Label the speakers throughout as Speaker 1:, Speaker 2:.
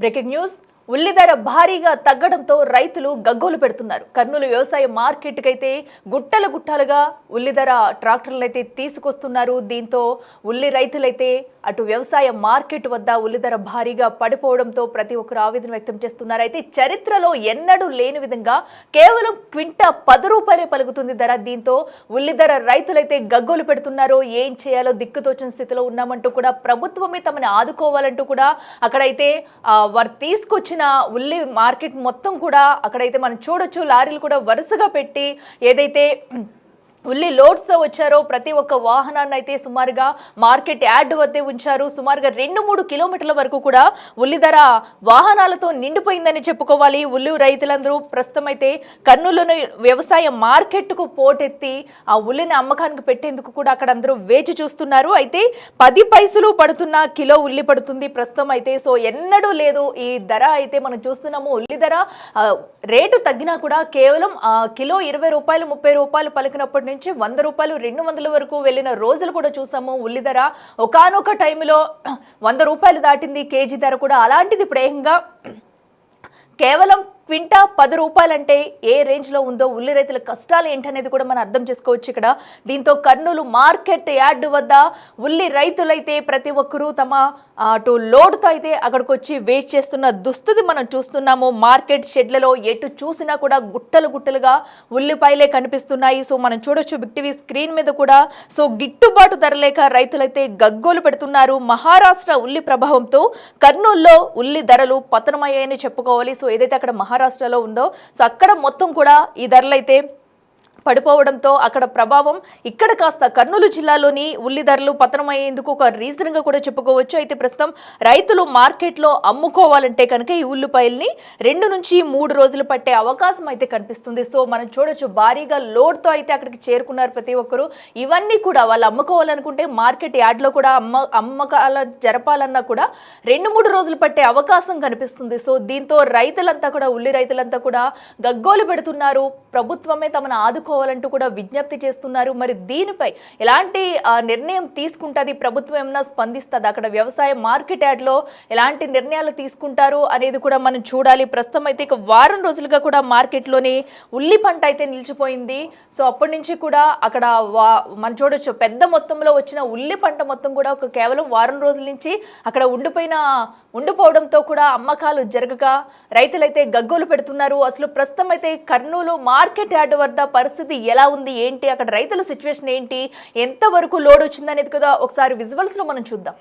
Speaker 1: Breaking news ఉల్లి ధర భారీగా తగ్గడంతో రైతులు గగ్గోలు పెడుతున్నారు. కర్నూలు వ్యవసాయ మార్కెట్కి అయితే గుట్టలుగా ఉల్లి ధర ట్రాక్టర్లు అయితే తీసుకొస్తున్నారు. దీంతో ఉల్లి రైతులైతే అటు వ్యవసాయ మార్కెట్ వద్ద ఉల్లి ధర భారీగా పడిపోవడంతో ప్రతి ఒక్కరు ఆవేదన వ్యక్తం చేస్తున్నారు. అయితే చరిత్రలో ఎన్నడూ లేని విధంగా కేవలం క్వింటా 10 రూపాయలే పలుకుతుంది ధర. దీంతో ఉల్లి ధర రైతులైతే గగ్గోలు పెడుతున్నారు. ఏం చేయాలో దిక్కుతోచిన స్థితిలో ఉన్నామంటూ కూడా ప్రభుత్వమే తమని ఆదుకోవాలంటూ కూడా అక్కడైతే వారు తీసుకొచ్చిన ఉల్లి మార్కెట్ మొత్తం కూడా అక్కడైతే మనం చూడొచ్చు. లారీలు కూడా వరుసగా పెట్టి ఏదైతే ఉల్లి లోడ్స్ వచ్చారో ప్రతి ఒక్క వాహనాన్ని అయితే సుమారుగా మార్కెట్ యార్డ్ వద్దే ఉంచారు. సుమారుగా 2-3 కిలోమీటర్ల వరకు కూడా ఉల్లి ధర వాహనాలతో నిండిపోయిందని చెప్పుకోవాలి. ఉల్లి రైతులందరూ ప్రస్తుతం అయితే కర్నూలులోని వ్యవసాయ మార్కెట్కు పోటెత్తి ఆ ఉల్లిని అమ్మకానికి పెట్టేందుకు కూడా అక్కడ అందరూ వేచి చూస్తున్నారు. అయితే 10 పైసలు పడుతున్న కిలో ఉల్లి పడుతుంది ప్రస్తుతం అయితే. సో ఎన్నడూ లేదు ఈ ధర అయితే మనం చూస్తున్నాము. ఉల్లి ధర రేటు తగ్గినా కూడా కేవలం కిలో 20 రూపాయలు 30 రూపాయలు పలికినప్పటి నుంచి 100 రూపాయలు 200 వరకు వెళ్ళిన రోజులు కూడా చూసాము. ఉల్లి ధర ఒకానొక టైంలో 100 రూపాయలు దాటింది కేజీ ధర కూడా. అలాంటిది ఇప్పుడు ఏకంగా కేవలం క్వింటా 10 రూపాయలంటే ఏ రేంజ్లో ఉందో ఉల్లి రైతుల కష్టాలు ఏంటనేది కూడా మనం అర్థం చేసుకోవచ్చు ఇక్కడ. దీంతో కర్నూలు మార్కెట్ యార్డు వద్ద ఉల్లి రైతులైతే ప్రతి ఒక్కరూ తమ అటు లోడ్తో అయితే అక్కడికి వచ్చి వెయిట్ చేస్తున్న దుస్థితి మనం చూస్తున్నాము. మార్కెట్ షెడ్లలో ఎటు చూసినా కూడా గుట్టలుగా ఉల్లిపాయలే కనిపిస్తున్నాయి. సో మనం చూడొచ్చు బిగ్ టీవీ స్క్రీన్ మీద కూడా. సో గిట్టుబాటు ధర లేక రైతులైతే గగ్గోలు పెడుతున్నారు. మహారాష్ట్ర ఉల్లి ప్రభావంతో కర్నూలులో ఉల్లి ధరలు పతనమయ్యాయని చెప్పుకోవాలి. సో ఏదైతే అక్కడ మహారాష్ట్రలో ఉందో సో అక్కడ మొత్తం కూడా ఈ ధరలు అయితే పడిపోవడంతో అక్కడ ప్రభావం ఇక్కడ కాస్త కర్నూలు జిల్లాలోని ఉల్లి ధరలు పతనమయ్యేందుకు ఒక రీజన్గా కూడా చెప్పుకోవచ్చు. అయితే ప్రస్తుతం రైతులు మార్కెట్లో అమ్ముకోవాలంటే కనుక ఈ ఉల్లిపాయల్ని 2 నుంచి 3 రోజులు పట్టే అవకాశం అయితే కనిపిస్తుంది. సో మనం చూడొచ్చు భారీగా లోడ్తో అయితే అక్కడికి చేరుకున్నారు ప్రతి ఒక్కరు. ఇవన్నీ కూడా వాళ్ళు అమ్ముకోవాలనుకుంటే మార్కెట్ యార్డ్లో కూడా అమ్మకాల జరపాలన్నా కూడా 2-3 రోజులు పట్టే అవకాశం కనిపిస్తుంది. సో దీంతో రైతులంతా కూడా ఉల్లి రైతులంతా కూడా గగ్గోలు పెడుతున్నారు. ప్రభుత్వమే తమను ఆదుకోవాలంటూ కూడా విజ్ఞప్తి చేస్తున్నారు. మరి దీనిపై ఎలాంటి నిర్ణయం తీసుకుంటుంది ప్రభుత్వం, ఏమైనా స్పందిస్తుంది, అక్కడ వ్యవసాయ మార్కెట్ యార్డ్లో ఎలాంటి నిర్ణయాలు తీసుకుంటారు అనేది కూడా మనం చూడాలి. ప్రస్తుతం అయితే ఇక వారం రోజులుగా కూడా మార్కెట్లోని ఉల్లి పంట అయితే నిలిచిపోయింది. సో అప్పటి నుంచి కూడా అక్కడ మనం చూడొచ్చు పెద్ద మొత్తంలో వచ్చిన ఉల్లి పంట మొత్తం కూడా ఒక కేవలం వారం రోజుల నుంచి అక్కడ ఉండిపోవడంతో కూడా అమ్మకాలు జరగక రైతులైతే గగ్గోలు పెడుతున్నారు. అసలు ప్రస్తుతం అయితే కర్నూలు మార్కెట్ యార్డ్ వద్ద పరిస్థితి ఎలా ఉంది, ఏంటి, అక్కడ రైతుల సిచ్యువేషన్ ఏంటి, ఎంత వరకు లోడ్ వచ్చింది అనేది కదా ఒకసారి విజువల్స్ లో మనం చూద్దాం.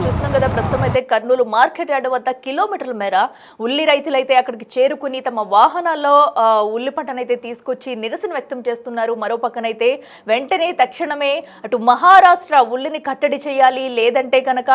Speaker 1: చూస్తున్నాం కదా ప్రస్తుతం అయితే కర్నూలు మార్కెట్ యార్డ్ వద్ద కిలోమీటర్ల మేర ఉల్లి రైతులైతే అక్కడికి చేరుకుని తమ వాహనాల్లో ఉల్లి పంటనైతే తీసుకొచ్చి నిరసన వ్యక్తం చేస్తున్నారు. మరో పక్కనైతే వెంటనే తక్షణమే అటు మహారాష్ట్ర ఉల్లిని కట్టడి చేయాలి, లేదంటే కనుక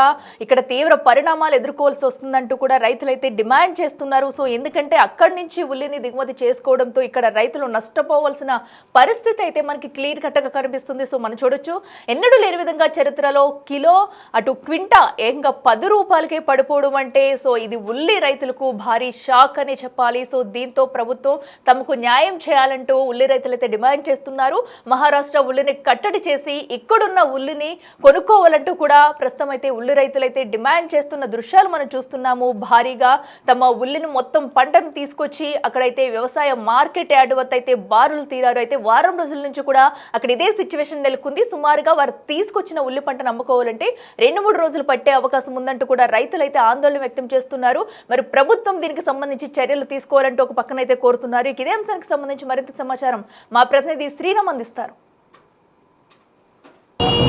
Speaker 1: ఇక్కడ తీవ్ర పరిణామాలు ఎదుర్కోవాల్సి వస్తుందంటూ కూడా రైతులైతే డిమాండ్ చేస్తున్నారు. సో ఎందుకంటే అక్కడి నుంచి ఉల్లిని దిగుమతి చేసుకోవడంతో ఇక్కడ రైతులు నష్టపోవాల్సిన పరిస్థితి అయితే మనకి క్లియర్ కట్గా కనిపిస్తుంది. సో మనం చూడొచ్చు ఎన్నడూ లేని విధంగా చరిత్రలో కిలో అటు క్వింటా ఏకంగా 10 రూపాయలకే పడిపోవడం అంటే సో ఇది ఉల్లి రైతులకు భారీ షాక్ అనే చెప్పాలి. సో దీంతో ప్రభుత్వం తమకు న్యాయం చేయాలంటూ ఉల్లి రైతులైతే డిమాండ్ చేస్తున్నారు. మహారాష్ట్ర ఉల్లిని కట్టడి చేసి ఇక్కడున్న ఉల్లిని కొనుక్కోవాలంటూ కూడా ప్రస్తుతం అయితే ఉల్లి రైతులైతే డిమాండ్ చేస్తున్న దృశ్యాలు మనం చూస్తున్నాము. భారీగా తమ ఉల్లిని మొత్తం పంటను తీసుకొచ్చి అక్కడైతే వ్యవసాయ మార్కెట్ యార్డ్ వద్ద అయితే బారులు తీరారు. అయితే వారం రోజుల నుంచి కూడా అక్కడ ఇదే సిచ్యువేషన్ నెలకొంది. సుమారుగా వారు తీసుకొచ్చిన ఉల్లి పంటను అమ్ముకోవాలంటే 2-3 రోజులు పట్టే అవకాశం ఉందంటూ కూడా రైతులైతే ఆందోళన వ్యక్తం చేస్తున్నారు. మరి ప్రభుత్వం దీనికి సంబంధించి చర్యలు తీసుకోవాలంటూ ఒక పక్కనైతే కోరుతున్నారు. ఇదే అంశానికి సంబంధించి మరింత సమాచారం మా ప్రతినిధి శ్రీరామ్ అందిస్తారు.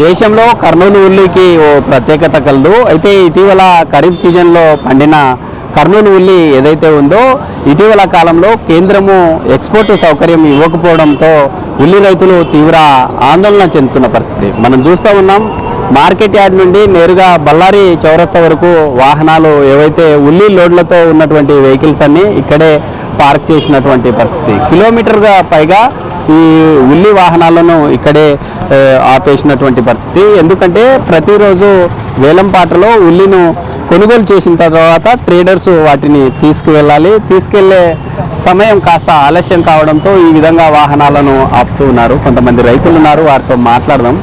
Speaker 2: దేశంలో కర్నూలు ఉల్లికి ఓ ప్రత్యేకత కలదు. అయితే ఇటీవల ఖరీఫ్ సీజన్లో పండిన కర్నూలు ఉల్లి ఏదైతే ఉందో ఇటీవల కాలంలో కేంద్రము ఎక్స్పోర్ట్ సౌకర్యం ఇవ్వకపోవడంతో ఉల్లి రైతులు తీవ్ర ఆందోళన చెందుతున్న పరిస్థితి మనం చూస్తూ ఉన్నాం. మార్కెట్ యార్డ్ నుండి నేరుగా బళ్ళారి చౌరస్తా వరకు వాహనాలు ఏవైతే ఉల్లి లోడ్లతో ఉన్నటువంటి వెహికల్స్ అన్నీ ఇక్కడే పార్క్ చేసినటువంటి పరిస్థితి. కిలోమీటర్గా పైగా ఈ ఉల్లి వాహనాలను ఇక్కడే ఆపేసినటువంటి పరిస్థితి. ఎందుకంటే ప్రతిరోజు వేలంపాటలో ఉల్లిను కొనుగోలు చేసిన తర్వాత ట్రేడర్స్ వాటిని తీసుకువెళ్ళాలి. తీసుకెళ్లే సమయం కాస్త ఆలస్యం కావడంతో ఈ విధంగా వాహనాలను ఆపుతూ ఉన్నారు. కొంతమంది రైతులు ఉన్నారు, వారితో మాట్లాడదాం.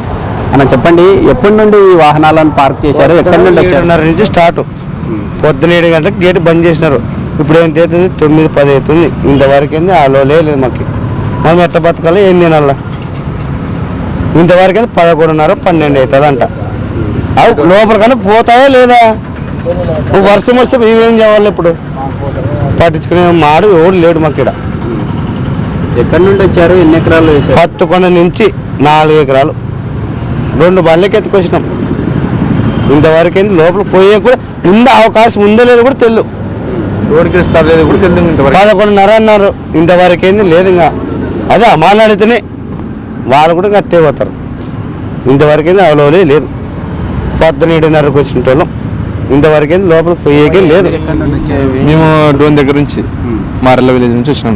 Speaker 2: అన్న చెప్పండి, ఎప్పటి నుండి ఈ వాహనాలను పార్క్ చేశారు? ఎక్కడి నుండి వచ్చారు?
Speaker 3: 7:30 నుంచి స్టార్ట్. పొద్దున 7 గంటలకు గేట్ బంద్ చేసినారు. ఇప్పుడు ఏం అవుతుంది 9-10 అవుతుంది. ఇంతవరకు ఏంది ఆలో లేదు మాకు. మనం ఎట్లా బతకాలి, ఏం తినాల? ఇంతవరకు 11:30-12 అవుతుందంట. అవి లోపలికన్నా పోతాయా లేదా? వర్షం వస్తే మేమేం చేయాలి? ఇప్పుడు పట్టించుకునే మాడు ఎవరు లేడు మాకు ఇక్కడ.
Speaker 2: ఎక్కడి నుండి వచ్చారు? ఎన్ని ఎకరాలు వేశారు?
Speaker 3: పత్తుకొండ నుంచి 4 ఎకరాలు 2 బళ్ళకి ఎత్తుకొచ్చినాం. ఇంతవరకు ఏంది లోపల పోయే కూడా ఉండే అవకాశం ఉందో లేదో కూడా తెలియదు.
Speaker 4: రోడ్డుకి ఇస్తారు లేదు కూడా తెలియదు.
Speaker 3: 11:30 అన్నారు. ఇంతవరకు ఏంది లేదు. ఇంకా అదే అమానాడితేనే వాళ్ళు కూడా కట్టే పోతారు. ఇంతవరకు ఏంది అవలోలే లేదు. పొద్దున 7:30కి వచ్చిన వాళ్ళం. ఇంతవరకు ఏంది లోపల పోయేకే లేదు.
Speaker 4: మేము డోన్ దగ్గర నుంచి మారెల్ల విలేజ్ నుంచి వచ్చినాం.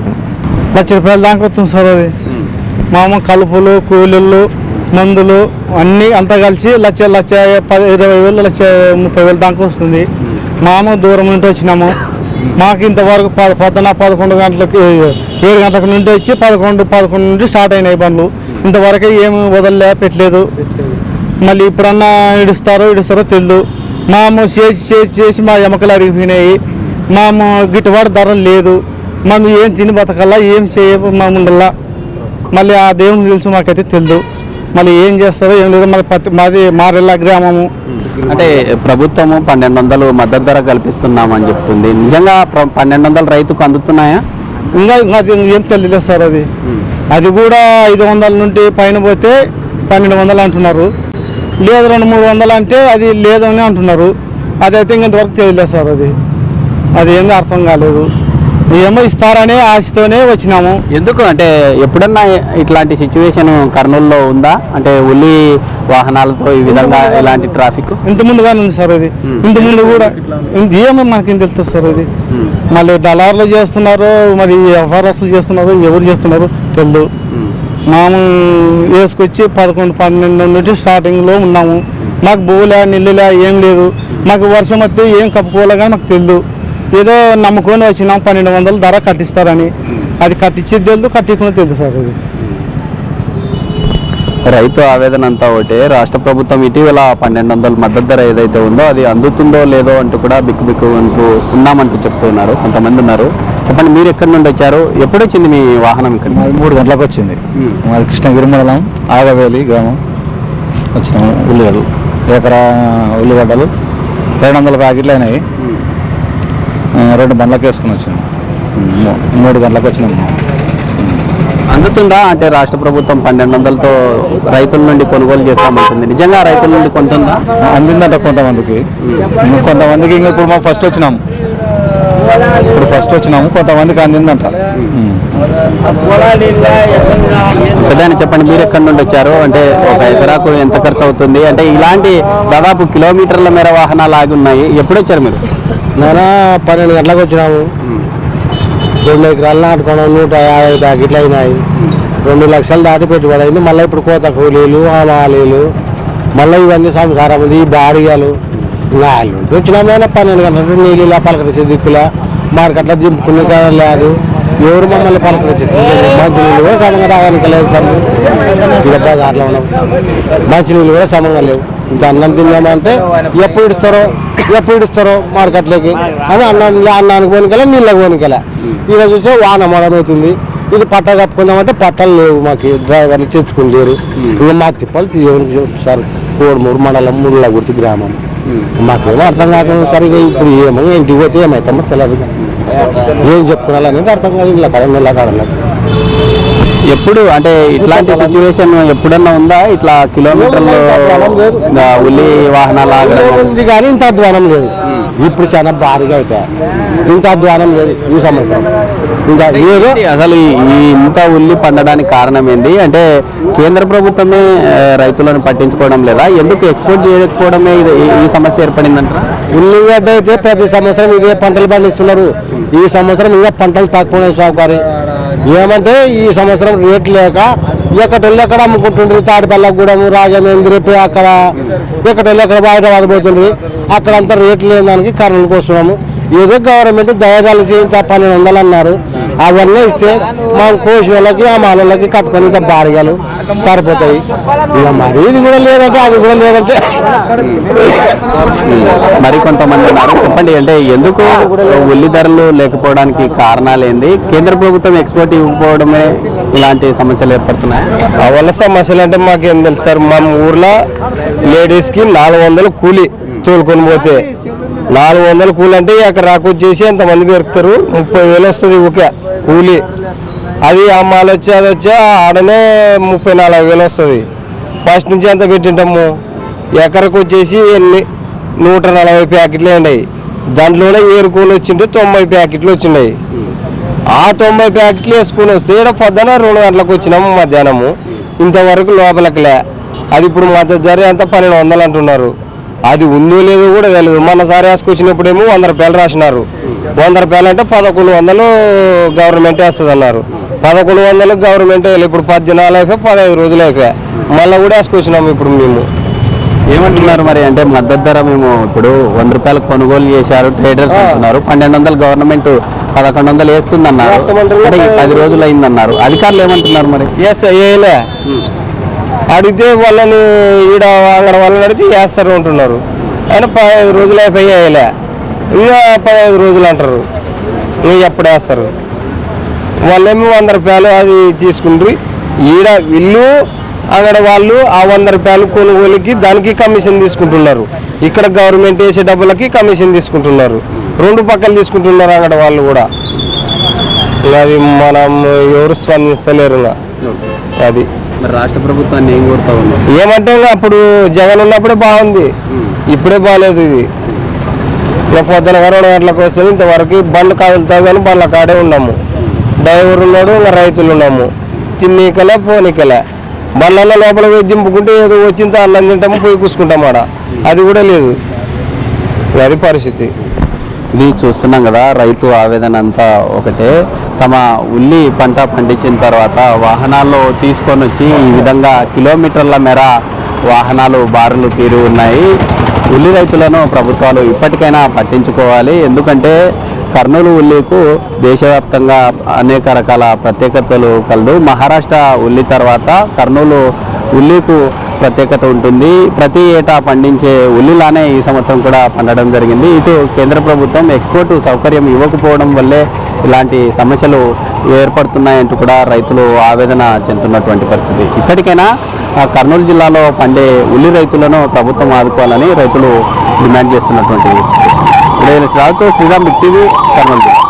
Speaker 5: 1,00,000 రూపాయలు దాకా వస్తుంది సార్. అది మామ కలుపులు, కూలీలు, మందులు అన్నీ అంతా కలిసి 1,20,000, 1,30,000 దాకా వస్తుంది. మామ దూరం నుండి వచ్చినాము. మాకు ఇంతవరకు పొద్దున 11 గంటలకి 7 గంటల నుండి వచ్చి 11 నుండి స్టార్ట్ అయినాయి బండ్లు. ఇంతవరకు ఏమి వదలలే పెట్టలేదు. మళ్ళీ ఇప్పుడన్నా ఇడుస్తారో తెలియదు. మాము చేసి మా ఎమకలు అరిగిపోయినాయి. మాము గిట్టుబాటు ధర లేదు. మనం ఏం తిని బతకల్లా, ఏం చేయ మాముండల్లా. మళ్ళీ ఆ దేవుని తెలుసు, మాకైతే తెలియదు. మళ్ళీ ఏం చేస్తారో ఏం లేదు. మళ్ళీ మాది మారెల్ల గ్రామము.
Speaker 2: అంటే ప్రభుత్వము 1,200 మద్దతు ధర కల్పిస్తున్నామని చెప్తుంది. నిజంగా 1,200 రైతుకు అందుతున్నాయా?
Speaker 5: ఇంకా అది ఏం తెలియదు సార్. అది కూడా 500 నుండి పైన పోతే 1,200 అంటున్నారు. లేదు 200-300 అంటే అది లేదని అంటున్నారు. అదైతే ఇంతవరకు తెలియలేదు సార్. అది ఏమీ అర్థం కాలేదు. ఏమో ఇస్తారనే ఆశతోనే వచ్చినాము.
Speaker 2: ఎందుకు అంటే ఎప్పుడన్నా ఇట్లాంటి సిచ్యువేషన్ కర్నూలులో ఉందా? అంటే ఉల్లి వాహనాలతో ఈ విధంగా ఎలాంటి ట్రాఫిక్
Speaker 5: ఇంత ముందుగానే ఉంది సార్. ఇంత ముందు కూడా ఏమో మనకేం తెలుస్తుంది సార్. మళ్ళీ డలార్లు చేస్తున్నారు, మరి వ్యాపారస్తులు చేస్తున్నారు, ఎవరు చేస్తున్నారు తెలియదు. మేము వేసుకొచ్చి 11-12 నుంచి స్టార్టింగ్లో ఉన్నాము. మాకు భూలే నిల్లులే ఏం లేదు. మాకు వర్షం వస్తే ఏం కప్పుకోలే కానీ మాకు తెలియదు. ఏదో నమ్ముకొని వచ్చినాం 1,200 ధర కట్టిస్తారని. అది కట్టించేది తెలుసు, కట్టించుకుని తెలుసు సార్.
Speaker 2: రైతు ఆవేదన అంతా ఒకటే. రాష్ట్ర ప్రభుత్వం ఇటీవల 1,200 మద్దతు ధర ఏదైతే ఉందో అది అందుతుందో లేదో అంటూ కూడా బిక్కు అంటూ ఉన్నామంటూ చెప్తున్నారు. కొంతమంది ఉన్నారు. చెప్పండి, మీరు ఎక్కడి నుండి వచ్చారు? ఎప్పుడు వచ్చింది మీ వాహనం ఇక్కడ?
Speaker 6: మాది 3 గంటలకు వచ్చింది. మాది కృష్ణగిరి మండలం ఆగవేలి గ్రామం వచ్చినాము. ఉల్లిగడ్డలు ఎకరా ఉల్లిగడ్డలు 200 ప్యాకెట్లు అయినాయి. 2 బండ్లకు వేసుకుని వచ్చినాం. 3 గంటలకు వచ్చినాము.
Speaker 2: అందుతుందా? అంటే రాష్ట్ర ప్రభుత్వం 1,200తో రైతుల నుండి కొనుగోలు చేస్తామంటుంది. నిజంగా రైతుల నుండి కొంటుందా?
Speaker 6: అందిందంట కొంతమందికి. ఇంకా ఇప్పుడు మనం ఫస్ట్ వచ్చినాము. కొంతమందికి అందిందంట.
Speaker 2: పెద్దాన్ని చెప్పండి, మీరు ఎక్కడి నుండి వచ్చారు? అంటే 1 ఎకరాకు ఎంత ఖర్చు అవుతుంది? అంటే ఇలాంటి దాదాపు కిలోమీటర్ల మేర వాహనాలు ఆగి ఉన్నాయి. ఎప్పుడు వచ్చారు మీరు?
Speaker 3: నేను 12 గంటలకు వచ్చినాము. 2 ఎకరాలు నాటుకోవడం 150 ప్యాకెట్లు అయినాయి. 2 లక్షలు దాటి పెట్టుబడి అయింది. మళ్ళీ ఇప్పుడు కోత కూలీలు, హమాలీలు, మళ్ళీ ఇవన్నీ సంసారం ఉంది. ఈ బాడిగలు నాలుగు వచ్చినాము. 12 గంటలకు నీళ్ళు ఇలా పలకరించే దిక్కులా మార్కెట్లో దింపుకునే కదా లేదు. ఎవరు మమ్మల్ని పలకరించారు? మంచినీళ్ళు కూడా సమంగా తాగడానికి లేదు సార్. ఇక్కడ బజార్లో ఉన్నాం. మంచినీళ్ళు కూడా సమంగా లేవు. ఇంత అన్నం తిన్నామంటే ఎప్పుడు ఇడుస్తారో మార్కెట్లోకి అని అన్నానికి పోనికలే, నీళ్ళకి పోనికలే. ఇలా చూస్తే వాన మడమవుతుంది. ఇది పట్ట కప్పుకుందామంటే పట్టలు లేవు. మాకు డ్రైవర్లు తెచ్చుకుంటారు. ఇంకా మా తిప్పలు తీయని సార్. కోడుమూరు మండలం ముళ్ళగుర్తి గ్రామం. మాకేమో అర్థం కాకుండా సార్. ఇక ఇప్పుడు ఏమో ఇంటికి పోతే ఏమవుతామో తెలియదు. ఏం చెప్పుకోవాలనేది అర్థం కాదు. ఇలా కాడలేదు.
Speaker 2: ఎప్పుడు అంటే ఇట్లాంటి సిచ్యువేషన్ ఎప్పుడన్నా ఉందా? ఇట్లా కిలోమీటర్లు ఉల్లి వాహనాలు ఆగడం
Speaker 3: ఉంది కానీ ఇంత అధ్వానం లేదు. ఇప్పుడు చాలా భారీగా అయిపోయాయి. ఇంత అధ్వానం లేదు ఈ సంవత్సరం. ఇంకా ఏదో
Speaker 2: అసలు ఈ ఇంత ఉల్లి పండడానికి కారణం ఏంటి? అంటే కేంద్ర ప్రభుత్వమే రైతులను పట్టించుకోవడం లేదా? ఎందుకు ఎక్స్పోర్ట్ చేయకపోవడమే ఈ సమస్య ఏర్పడిందంటారా?
Speaker 3: ఉల్లిగడ్డ అయితే ప్రతి సంవత్సరం ఇదే పంటలు పండిస్తున్నారు. ఈ సంవత్సరం ఇంకా పంటలు తక్కువ సౌకర్యం ఏమంటే ఈ సంవత్సరం రేట్ లేక ఎక్కడ అమ్ముకుంటుండ్రి. తాడిపల్లగూడెం, రాజమండ్రి, అక్కడ ఎక్కడ హైదరాబాద్ పోతుండ్రి. అక్కడంతా రేట్లు లేని దానికి కర్నూలుకి వస్తున్నాము. ఏదో గవర్నమెంట్ దయదాలు చేయించ 1200 అన్నారు. అవన్నీ ఇస్తే మా కోసి వాళ్ళకి ఆ మాలకి కట్టుకొని ఇంత భారీగాలు సరిపోతాయి. ఇక మరి ఇది కూడా లేదంటే అది కూడా లేదంటే
Speaker 2: మరి కొంతమంది ఉన్నారు. చెప్పండి, అంటే ఎందుకు ఉల్లి ధరలు లేకపోవడానికి కారణాలు ఏంది? కేంద్ర ప్రభుత్వం ఎక్స్పోర్ట్ ఇవ్వకపోవడమే ఇలాంటి సమస్యలు ఏర్పడుతున్నాయి.
Speaker 7: ఆ వల్ల సమస్యలు అంటే మాకేం తెలుసు సార్. మా ఊర్లో లేడీస్కి 400 కూలి తోలుకొని పోతే 400 కూలి అంటే ఎకరాకు వచ్చేసి ఎంతమంది పెరుకుతారు? 30,000 వస్తుంది ఊకే కూలి. అది ఆ మాల వచ్చి అది వచ్చి ఆడనే 34,000 వస్తుంది. ఫస్ట్ నుంచి ఎంత పెట్టింటాము? ఎకరకు వచ్చేసి 140 ప్యాకెట్లు ఉన్నాయి. దాంట్లోనే ఏరుకొని వచ్చింటే 90 ప్యాకెట్లు వచ్చినాయి. ఆ 90 ప్యాకెట్లు వేసుకొని వస్తే ఇక్కడ పొద్దున 2 గంటలకు వచ్చినాము మధ్యాహ్నము. ఇంతవరకు లోపలికిలే. అది ఇప్పుడు మద్దతు ధర ఎంత 1200 అంటున్నారు. అది ఉందో లేదో కూడా తెలియదు. మొన్నసారి వేసుకొచ్చినప్పుడేమో 100 రూపాయలు రాసినారు. 100 రూపాయలు అంటే 1100 గవర్నమెంట్ వేస్తుంది అన్నారు. 1100 గవర్నమెంట్ వేయాలి. ఇప్పుడు 10 దినాలు అయిపోయి 15 రోజులు అయిపోయాయి. మళ్ళీ కూడా వేసుకొచ్చినాము. ఇప్పుడు మేము
Speaker 2: ఏమంటున్నారు మరి? అంటే మద్దతు ధర మేము ఇప్పుడు 100 రూపాయలకు కొనుగోలు చేశారు ట్రేడర్స్ అంటున్నారు. 1200 గవర్నమెంట్ 1100 వేస్తుందన్నారు. అంటే 10 రోజులు అయిందన్నారు. అధికారులు ఏమంటున్నారు మరి?
Speaker 7: వేయలే. అడిగితే వాళ్ళని ఈడ అక్కడ వాళ్ళని అడిగితే వేస్తారు అంటున్నారు. ఆయన 15 రోజులు అయిపోయి వేయలే. ఇంకా 15 రోజులు అంటారు. ఇంకా ఎప్పుడు వేస్తారు? వాళ్ళేమో 100 రూపాయలు అది తీసుకుంటారు. ఈడ వీళ్ళు అక్కడ వాళ్ళు ఆ 100 రూపాయలు కొనుగోలుకి దానికి కమిషన్ తీసుకుంటున్నారు. ఇక్కడ గవర్నమెంట్ వేసే డబ్బులకి కమిషన్ తీసుకుంటున్నారు. 2 పక్కలు తీసుకుంటున్నారు అక్కడ వాళ్ళు కూడా. అది మనం ఎవరు స్పందిస్తలేరు. అది
Speaker 2: మరి రాష్ట్ర ప్రభుత్వాన్ని ఏం కోరుతా ఉన్నారు?
Speaker 7: ఏమంటే అప్పుడు జగన్ ఉన్నప్పుడే బాగుంది, ఇప్పుడే బాగాలేదు. ఇది ఇక పొద్దున 2 గంటలకు వస్తుంది. ఇంతవరకు బండ్లు కదులుతాయి కానీ బండ్ల కాడే ఉన్నాము. డ్రైవర్ ఉన్నాడు, ఇంకా రైతులు ఉన్నాము. తిన్నీకలే పోనీకలే. బండ్లలో లోపల పోయి దింపుకుంటే ఏదో వచ్చింత అన్నం తింటాము, పోయి కూసుకుంటాం ఆడ. అది కూడా లేదు. అది పరిస్థితి.
Speaker 2: ఇది చూస్తున్నాం కదా, రైతు ఆవేదన అంతా ఒకటే. తమ ఉల్లి పంట పండించిన తర్వాత వాహనాల్లో తీసుకొని వచ్చి ఈ విధంగా కిలోమీటర్ల మేర వాహనాలు బారులు తీరు ఉన్నాయి. ఉల్లి రైతులను ప్రభుత్వాలు ఇప్పటికైనా పట్టించుకోవాలి. ఎందుకంటే కర్నూలు ఉల్లికు దేశవ్యాప్తంగా అనేక రకాల ప్రత్యేకతలు కలదు. మహారాష్ట్ర ఉల్లి తర్వాత కర్నూలు ఉల్లికు ప్రత్యేకత ఉంటుంది. ప్రతి ఏటా పండించే ఉల్లిలానే ఈ సంవత్సరం కూడా పండడం జరిగింది. ఇటు కేంద్ర ప్రభుత్వం ఎక్స్పోర్ట్ సౌకర్యం ఇవ్వకపోవడం వల్లే ఇలాంటి సమస్యలు ఏర్పడుతున్నాయంటూ కూడా రైతులు ఆవేదన చెందుతున్నటువంటి పరిస్థితి. ఇప్పటికైనా కర్నూలు జిల్లాలో పండే ఉల్లి రైతులను ప్రభుత్వం ఆదుకోవాలని రైతులు డిమాండ్ చేస్తున్నటువంటి situation. Sriram big TV, Kurnool జిల్లా.